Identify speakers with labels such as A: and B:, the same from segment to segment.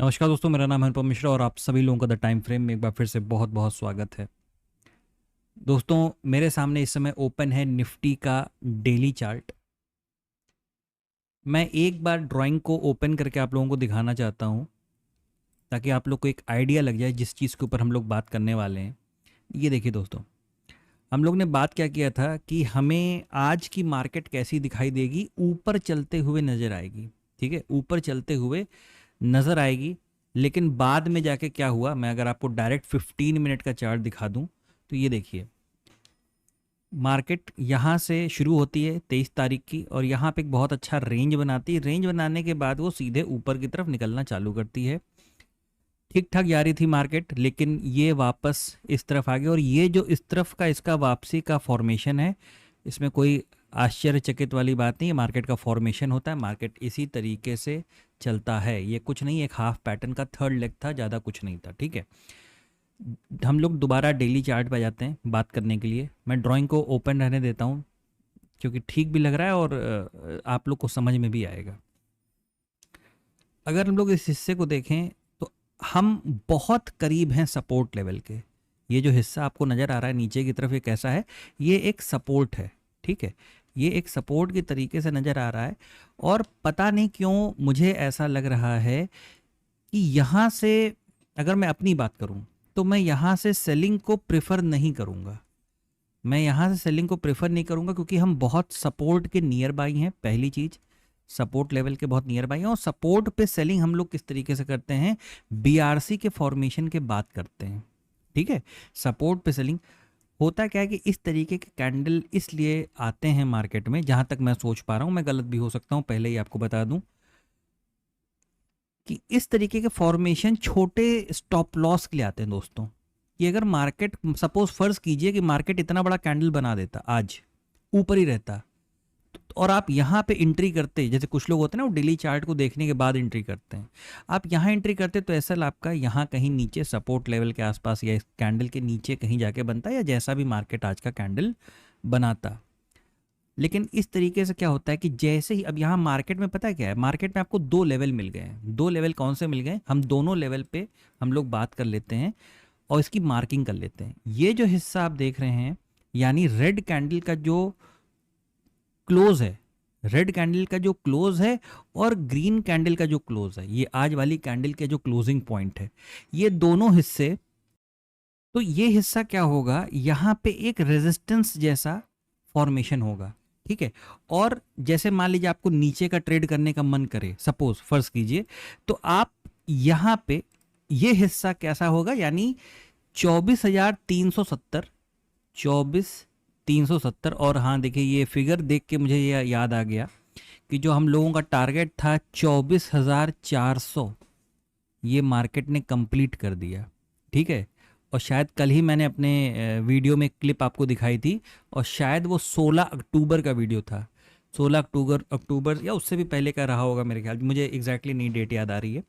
A: नमस्कार दोस्तों, मेरा नाम है अनुपम मिश्रा और आप सभी लोगों का द टाइम फ्रेम में एक बार फिर से बहुत बहुत स्वागत है। दोस्तों, मेरे सामने इस समय ओपन है निफ्टी का डेली चार्ट। मैं एक बार ड्राइंग को ओपन करके आप लोगों को दिखाना चाहता हूं ताकि आप लोग को एक आइडिया लग जाए जिस चीज़ के ऊपर हम लोग बात करने वाले हैं। ये देखिए दोस्तों, हम लोग ने बात क्या किया था कि हमें आज की मार्केट कैसी दिखाई देगी, ऊपर चलते हुए नज़र आएगी। ठीक है, ऊपर चलते हुए नज़र आएगी। लेकिन बाद में जाके क्या हुआ, मैं अगर आपको डायरेक्ट 15 मिनट का चार्ट दिखा दूं तो ये देखिए, मार्केट यहाँ से शुरू होती है 23 तारीख की और यहाँ पे एक बहुत अच्छा रेंज बनाती है। रेंज बनाने के बाद वो सीधे ऊपर की तरफ निकलना चालू करती है। ठीक ठाक जा रही थी मार्केट, लेकिन ये वापस इस तरफ आ गई और ये जो इस तरफ का इसका वापसी का फॉर्मेशन है, इसमें कोई आश्चर्यचकित वाली बात नहीं है। मार्केट का फॉर्मेशन होता है, मार्केट इसी तरीके से चलता है। ये कुछ नहीं, एक हाफ पैटर्न का थर्ड लेग था, ज़्यादा कुछ नहीं था। ठीक है, हम लोग दोबारा डेली चार्ट पे जाते हैं बात करने के लिए। मैं ड्राइंग को ओपन रहने देता हूँ क्योंकि ठीक भी लग रहा है और आप लोग को समझ में भी आएगा। अगर हम लोग इस हिस्से को देखें तो हम बहुत करीब हैं सपोर्ट लेवल के। ये जो हिस्सा आपको नज़र आ रहा है नीचे की तरफ, ये कैसा है? ये एक सपोर्ट है। ठीक है, ये एक सपोर्ट की तरीके से नज़र आ रहा है और पता नहीं क्यों मुझे ऐसा लग रहा है कि यहाँ से, अगर मैं अपनी बात करूँ तो मैं यहाँ से सेलिंग को प्रेफर नहीं करूँगा। मैं यहाँ से सेलिंग को प्रेफर नहीं करूँगा क्योंकि हम बहुत सपोर्ट के नियर बाई हैं। पहली चीज़, सपोर्ट लेवल के बहुत नियर बाई हैं और सपोर्ट पे सेलिंग हम लोग किस तरीके से करते हैं, बीआरसी के फॉर्मेशन के बात करते हैं। ठीक है, सपोर्ट पे सेलिंग होता क्या है कि इस तरीके के कैंडल इसलिए आते हैं मार्केट में, जहाँ तक मैं सोच पा रहा हूँ, मैं गलत भी हो सकता हूँ, पहले ही आपको बता दूँ कि इस तरीके के फॉर्मेशन छोटे स्टॉप लॉस के लिए आते हैं दोस्तों। कि अगर मार्केट, सपोज फर्ज कीजिए कि मार्केट इतना बड़ा कैंडल बना देता, आज ऊपर ही रहता, और आप यहाँ पे एंट्री करते, जैसे कुछ लोग होते हैं ना वो डेली चार्ट को देखने के बाद एंट्री करते हैं, आप यहाँ एंट्री करते तो ऐसा आपका यहाँ कहीं नीचे सपोर्ट लेवल के आसपास या इस कैंडल के नीचे कहीं जाके बनता, या जैसा भी मार्केट आज का कैंडल बनाता। लेकिन इस तरीके से क्या होता है कि जैसे ही अब यहाँ मार्केट में, पता है क्या है, मार्केट में आपको दो लेवल मिल गए हैं। दो लेवल कौन से मिल गए? हम दोनों लेवल पे हम लोग बात कर लेते हैं और इसकी मार्किंग कर लेते हैं। ये जो हिस्सा आप देख रहे हैं, यानी रेड कैंडल का जो क्लोज है, रेड कैंडल का जो क्लोज है और ग्रीन कैंडल का जो क्लोज है, ये आज वाली कैंडल के जो क्लोजिंग पॉइंट है, ये दोनों हिस्से, तो ये हिस्सा क्या होगा, यहाँ पे एक रेजिस्टेंस जैसा फॉर्मेशन होगा। ठीक है, और जैसे मान लीजिए आपको नीचे का ट्रेड करने का मन करे, सपोज फर्ज कीजिए, तो आप यहाँ पे ये हिस्सा कैसा होगा, यानी 24,370, 24,370। और हाँ देखिए, ये फिगर देख के मुझे ये याद आ गया कि जो हम लोगों का टारगेट था 24,400, ये मार्केट ने कंप्लीट कर दिया। ठीक है, और शायद कल ही मैंने अपने वीडियो में क्लिप आपको दिखाई थी, और शायद वो 16 अक्टूबर का वीडियो था। 16 अक्टूबर या उससे भी पहले का रहा होगा मेरे ख्याल, मुझे एग्जैक्टली नहीं डेट याद आ रही है।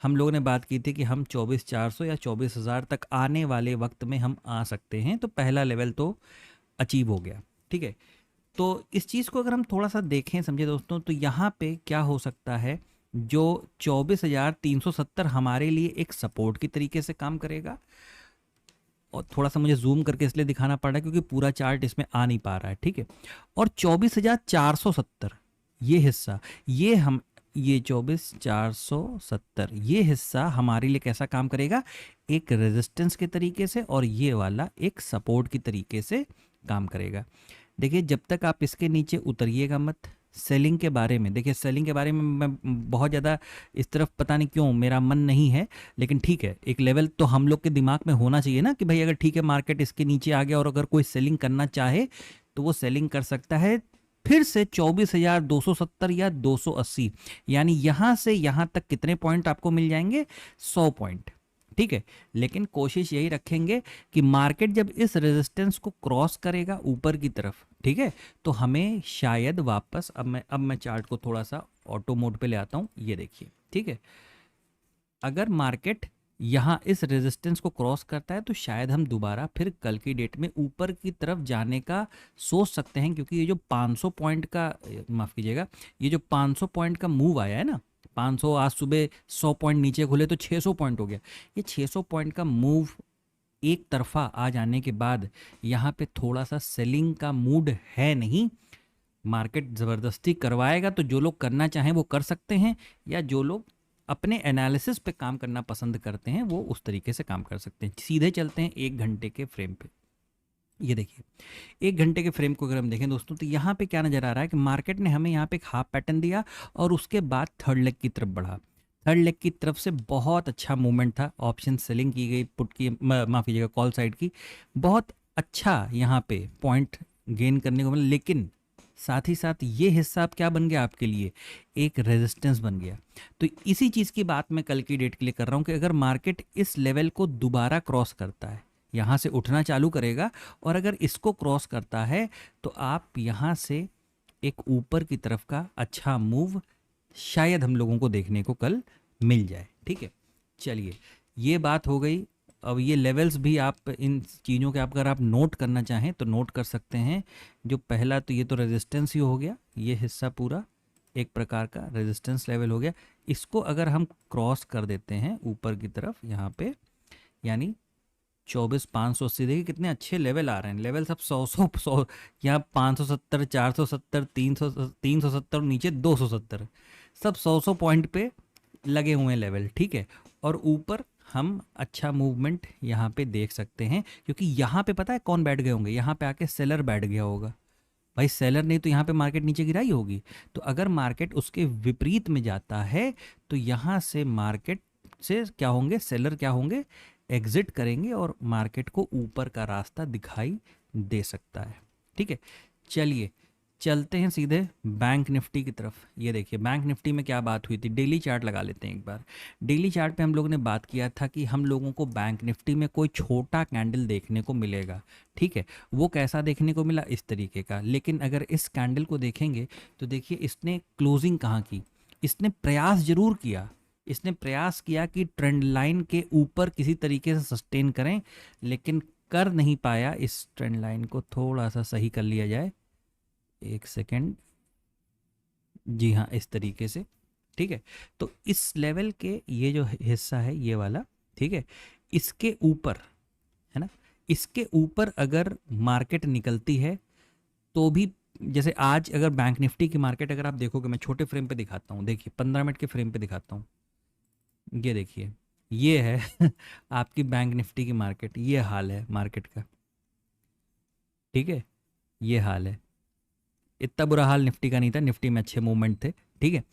A: हम लोगों ने बात की थी कि हम 24,400 या 24,000 तक आने वाले वक्त में हम आ सकते हैं, तो पहला लेवल तो अचीव हो गया। ठीक है, तो इस चीज़ को अगर हम थोड़ा सा देखें, समझे दोस्तों, तो यहाँ पे क्या हो सकता है, जो 24,370 हमारे लिए एक सपोर्ट की तरीके से काम करेगा। और थोड़ा सा मुझे जूम करके इसलिए दिखाना पड़ रहा है क्योंकि पूरा चार्ट इसमें आ नहीं पा रहा है। ठीक है, और 24,470 ये हिस्सा, ये 24,470 ये हिस्सा हमारे लिए कैसा काम करेगा, एक रेजिस्टेंस के तरीके से, और ये वाला एक सपोर्ट की तरीके से काम करेगा। देखिए, जब तक आप इसके नीचे उतरिएगा मत। सेलिंग के बारे में देखिए, सेलिंग के बारे में मैं बहुत ज़्यादा इस तरफ पता नहीं क्यों मेरा मन नहीं है, लेकिन ठीक है, एक लेवल तो हम लोग के दिमाग में होना चाहिए ना कि भाई अगर ठीक है मार्केट इसके नीचे आ गया और अगर कोई सेलिंग करना चाहे तो वो सेलिंग कर सकता है फिर से 24,270 या 280, यानी यहाँ से यहाँ तक कितने पॉइंट आपको मिल जाएंगे, 100 पॉइंट। ठीक है, लेकिन कोशिश यही रखेंगे कि मार्केट जब इस रेजिस्टेंस को क्रॉस करेगा ऊपर की तरफ, ठीक है, तो हमें शायद वापस, अब मैं चार्ट को थोड़ा सा ऑटो मोड पे ले आता हूँ, ये देखिए। ठीक है, अगर मार्केट यहाँ इस रेजिस्टेंस को क्रॉस करता है तो शायद हम दोबारा फिर कल की डेट में ऊपर की तरफ जाने का सोच सकते हैं, क्योंकि ये जो 500 पॉइंट का, माफ़ कीजिएगा, ये जो 500 पॉइंट का मूव आया है ना, 500, आज सुबह 100 पॉइंट नीचे खुले तो 600 पॉइंट हो गया। ये 600 पॉइंट का मूव एक तरफा आ जाने के बाद यहाँ पे थोड़ा सा सेलिंग का मूड है नहीं। मार्केट ज़बरदस्ती करवाएगा तो जो लोग करना चाहें वो कर सकते हैं, या जो लोग अपने एनालिसिस पे काम करना पसंद करते हैं वो उस तरीके से काम कर सकते हैं। सीधे चलते हैं 1 घंटे के फ्रेम पे। ये देखिए 1 घंटे के फ्रेम को अगर हम देखें दोस्तों, तो यहाँ पे क्या नज़र आ रहा है कि मार्केट ने हमें यहाँ पे एक हाफ पैटर्न दिया और उसके बाद थर्ड लेग की तरफ बढ़ा। थर्ड लेग की तरफ से बहुत अच्छा मूवमेंट था, ऑप्शन सेलिंग की गई, पुट की माफ़ कीजिएगा कॉल साइड की, बहुत अच्छा यहाँ पे पॉइंट गेन करने को मिला। लेकिन साथ ही साथ ये हिस्सा अब क्या बन गया आपके लिए, एक रेजिस्टेंस बन गया। तो इसी चीज़ की बात मैं कल की डेट के लिए कर रहा हूँ कि अगर मार्केट इस लेवल को दोबारा क्रॉस करता है, यहाँ से उठना चालू करेगा और अगर इसको क्रॉस करता है तो आप यहाँ से एक ऊपर की तरफ का अच्छा मूव शायद हम लोगों को देखने को कल मिल जाए। ठीक है, चलिए ये बात हो गई। अब ये लेवल्स भी आप इन चीज़ों के अगर आप नोट करना चाहें तो नोट कर सकते हैं। जो पहला तो ये तो रेजिस्टेंस ही हो गया, ये हिस्सा पूरा एक प्रकार का रेजिस्टेंस लेवल हो गया। इसको अगर हम क्रॉस कर देते हैं ऊपर की तरफ यहाँ पे, यानी 24,580, देखिए कितने अच्छे लेवल आ रहे हैं। लेवल सब 100 यहाँ 570, 470, 370, नीचे 270, सब 100 पॉइंट पे लगे हुए हैं लेवल। ठीक है, और ऊपर हम अच्छा मूवमेंट यहाँ पे देख सकते हैं, क्योंकि यहाँ पे पता है कौन बैठ गए होंगे, यहाँ पे आके सेलर बैठ गया होगा। भाई सेलर नहीं तो यहाँ पे मार्केट नीचे गिराई होगी। तो अगर मार्केट उसके विपरीत में जाता है तो यहाँ से मार्केट से क्या होंगे, सेलर क्या होंगे, एग्जिट करेंगे और मार्केट को ऊपर का रास्ता दिखाई दे सकता है। ठीक है, चलिए चलते हैं सीधे बैंक निफ्टी की तरफ। ये देखिए बैंक निफ्टी में क्या बात हुई थी, डेली चार्ट लगा लेते हैं एक बार। डेली चार्ट पे हम लोगों ने बात किया था कि हम लोगों को बैंक निफ्टी में कोई छोटा कैंडल देखने को मिलेगा। ठीक है, वो कैसा देखने को मिला, इस तरीके का। लेकिन अगर इस कैंडल को देखेंगे तो देखिए इसने क्लोजिंग कहाँ की, इसने प्रयास जरूर किया, इसने प्रयास किया कि ट्रेंड लाइन के ऊपर किसी तरीके से सस्टेन करें, लेकिन कर नहीं पाया। इस ट्रेंड लाइन को थोड़ा सा सही कर लिया जाए, एक सेकेंड, जी हाँ इस तरीके से। ठीक है, तो इस लेवल के ये जो हिस्सा है ये वाला, ठीक है, इसके ऊपर है ना, इसके ऊपर अगर मार्केट निकलती है तो भी, जैसे आज अगर बैंक निफ्टी की मार्केट अगर आप देखोगे, मैं छोटे फ्रेम पे दिखाता हूँ, देखिए 15 मिनट के फ्रेम पे दिखाता हूँ। ये देखिए ये है आपकी बैंक निफ्टी की मार्केट, ये हाल है मार्केट का। ठीक है, ये हाल है। इतना बुरा हाल निफ्टी का नहीं था, निफ्टी में अच्छे मूवमेंट थे। ठीक है,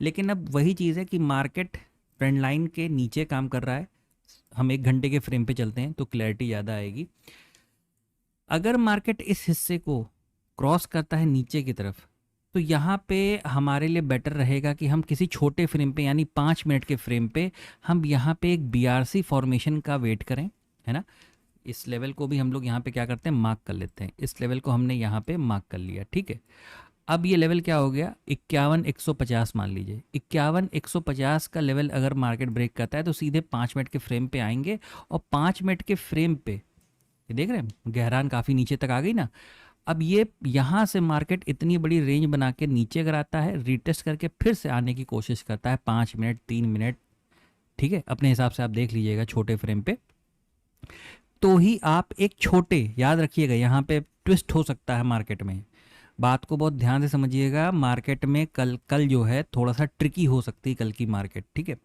A: लेकिन अब वही चीज़ है कि मार्केट ट्रेंड लाइन के नीचे काम कर रहा है। हम 1 घंटे के फ्रेम पे चलते हैं तो क्लैरिटी ज़्यादा आएगी। अगर मार्केट इस हिस्से को क्रॉस करता है नीचे की तरफ, तो यहाँ पे हमारे लिए बेटर रहेगा कि हम किसी छोटे फ्रेम पे, यानी 5 मिनट के फ्रेम पे, हम यहाँ पे एक BRC फॉर्मेशन का वेट करें, है ना। इस लेवल को भी हम लोग यहाँ पे क्या करते हैं, मार्क कर लेते हैं। इस लेवल को हमने यहाँ पे मार्क कर लिया। ठीक है, अब ये लेवल क्या हो गया, 51,150 मान लीजिए। 51,150 का लेवल अगर मार्केट ब्रेक करता है तो सीधे 5 मिनट के फ्रेम पे आएंगे, और 5 मिनट के फ्रेम पे ये देख रहे हैं गहरान काफ़ी नीचे तक आ गई ना। अब ये यहाँ से मार्केट इतनी बड़ी रेंज बना के नीचे अगर आता है, रीटेस्ट करके फिर से आने की कोशिश करता है 5 मिनट 3 मिनट, ठीक है, अपने हिसाब से आप देख लीजिएगा छोटे फ्रेम पे, तो ही आप एक छोटे, याद रखिएगा यहाँ पे ट्विस्ट हो सकता है मार्केट में, बात को बहुत ध्यान से समझिएगा। मार्केट में कल जो है थोड़ा सा ट्रिकी हो सकती है कल की मार्केट। ठीक है,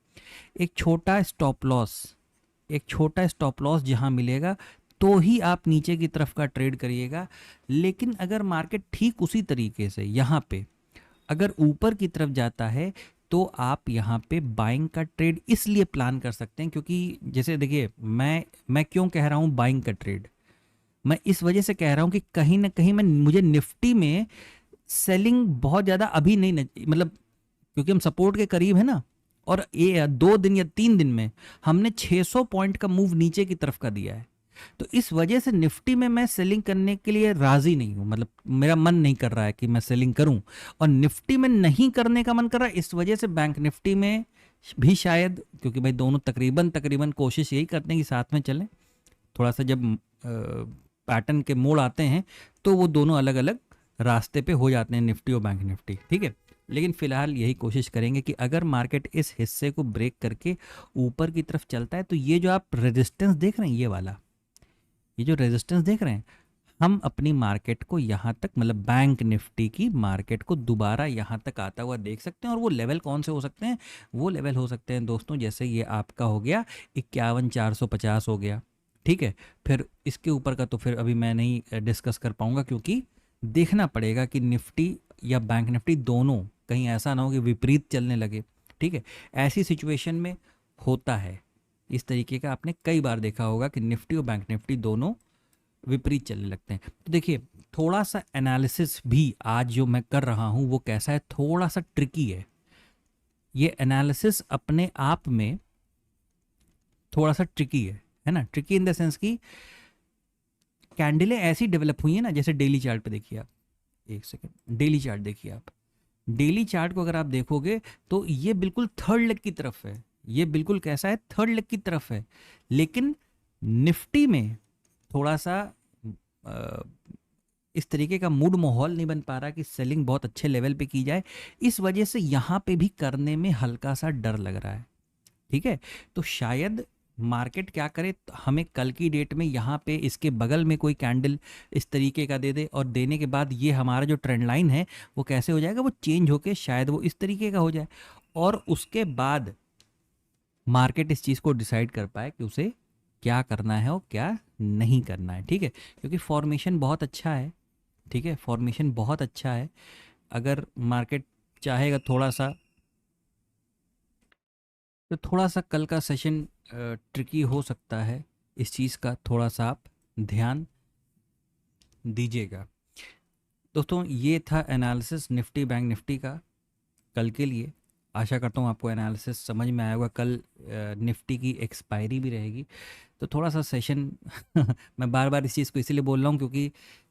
A: एक छोटा स्टॉप लॉस जहाँ मिलेगा तो ही आप नीचे की तरफ का ट्रेड करिएगा। लेकिन अगर मार्केट ठीक उसी तरीके से यहाँ पे अगर ऊपर की तरफ जाता है तो आप यहाँ पे बाइंग का ट्रेड इसलिए प्लान कर सकते हैं, क्योंकि जैसे देखिए मैं क्यों कह रहा हूँ बाइंग का ट्रेड, मैं इस वजह से कह रहा हूँ कि कहीं ना कहीं मुझे निफ्टी में सेलिंग बहुत ज़्यादा अभी नहीं मतलब क्योंकि हम सपोर्ट के करीब है ना, और ये 2 दिन या 3 दिन में हमने 600 पॉइंट का मूव नीचे की तरफ का दिया है। तो इस वजह से निफ्टी में मैं सेलिंग करने के लिए राजी नहीं हूं, मतलब मेरा मन नहीं कर रहा है कि मैं सेलिंग करूं, और निफ्टी में नहीं करने का मन कर रहा है। इस वजह से बैंक निफ्टी में भी शायद, क्योंकि भाई दोनों तकरीबन कोशिश यही करते हैं कि साथ में चलें, थोड़ा सा जब पैटर्न के मोड़ आते हैं तो वो दोनों अलग अलग रास्ते पे हो जाते हैं, निफ्टी और बैंक निफ्टी। ठीक है, लेकिन फ़िलहाल यही कोशिश करेंगे कि अगर मार्केट इस हिस्से को ब्रेक करके ऊपर की तरफ चलता है तो ये जो आप रेजिस्टेंस देख रहे हैं, ये वाला, ये जो रेजिस्टेंस देख रहे हैं, हम अपनी मार्केट को यहाँ तक, मतलब बैंक निफ्टी की मार्केट को दोबारा यहाँ तक आता हुआ देख सकते हैं। और वो लेवल कौन से हो सकते हैं? वो लेवल हो सकते हैं दोस्तों, जैसे ये आपका हो गया 51,450 हो गया, ठीक है। फिर इसके ऊपर का तो फिर अभी मैं नहीं डिस्कस कर पाऊंगा, क्योंकि देखना पड़ेगा कि निफ्टी या बैंक निफ्टी दोनों कहीं ऐसा ना हो कि विपरीत चलने लगे, ठीक है। ऐसी सिचुएशन में होता है इस तरीके का, आपने कई बार देखा होगा कि निफ्टी और बैंक निफ्टी दोनों विपरीत चलने लगते हैं। तो देखिए, थोड़ा सा एनालिसिस भी आज जो मैं कर रहा हूँ वो कैसा है, थोड़ा सा ट्रिकी है। ये एनालिसिस अपने आप में थोड़ा सा ट्रिकी है ना। ट्रिकी इन द सेंस कि कैंडलें ऐसी डेवलप हुई हैं ना, जैसे डेली चार्ट पे देखिए आप, एक सेकेंड, डेली चार्ट देखिए आप। डेली चार्ट को अगर आप देखोगे तो ये बिल्कुल थर्ड लेग की तरफ है, ये बिल्कुल कैसा है, थर्ड लेग की तरफ है। लेकिन निफ्टी में थोड़ा सा अ, इस तरीके का मूड माहौल नहीं बन पा रहा कि सेलिंग बहुत अच्छे लेवल पे की जाए, इस वजह से यहाँ पे भी करने में हल्का सा डर लग रहा है, ठीक है। तो शायद मार्केट क्या करे, तो हमें कल की डेट में यहाँ पे इसके बगल में कोई कैंडल इस तरीके का दे दे, और देने के बाद ये हमारा जो ट्रेंड लाइन है वो कैसे हो जाएगा, वो चेंज होके शायद वो इस तरीके का हो जाए, और उसके बाद मार्केट इस चीज़ को डिसाइड कर पाए कि उसे क्या करना है और क्या नहीं करना है, ठीक है। क्योंकि फॉर्मेशन बहुत अच्छा है, ठीक है, फॉर्मेशन बहुत अच्छा है। अगर मार्केट चाहेगा थोड़ा सा, तो थोड़ा सा कल का सेशन ट्रिकी हो सकता है, इस चीज़ का थोड़ा सा आप ध्यान दीजिएगा। दोस्तों, ये था एनालिसिस निफ्टी बैंक निफ्टी का कल के लिए। आशा करता हूँ आपको एनालिसिस समझ में आया होगा। कल निफ्टी की एक्सपायरी भी रहेगी, तो थोड़ा सा सेशन मैं बार बार इस चीज़ को इसीलिए बोल रहा हूँ क्योंकि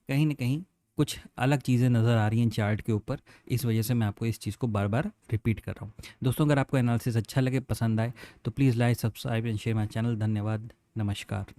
A: कहीं ना कहीं कुछ अलग चीज़ें नज़र आ रही हैं चार्ट के ऊपर, इस वजह से मैं आपको इस चीज़ को बार बार रिपीट कर रहा हूँ। दोस्तों, अगर आपको एनालिसिस अच्छा लगे, पसंद आए, तो please like, subscribe and share my channel. धन्यवाद, नमस्कार।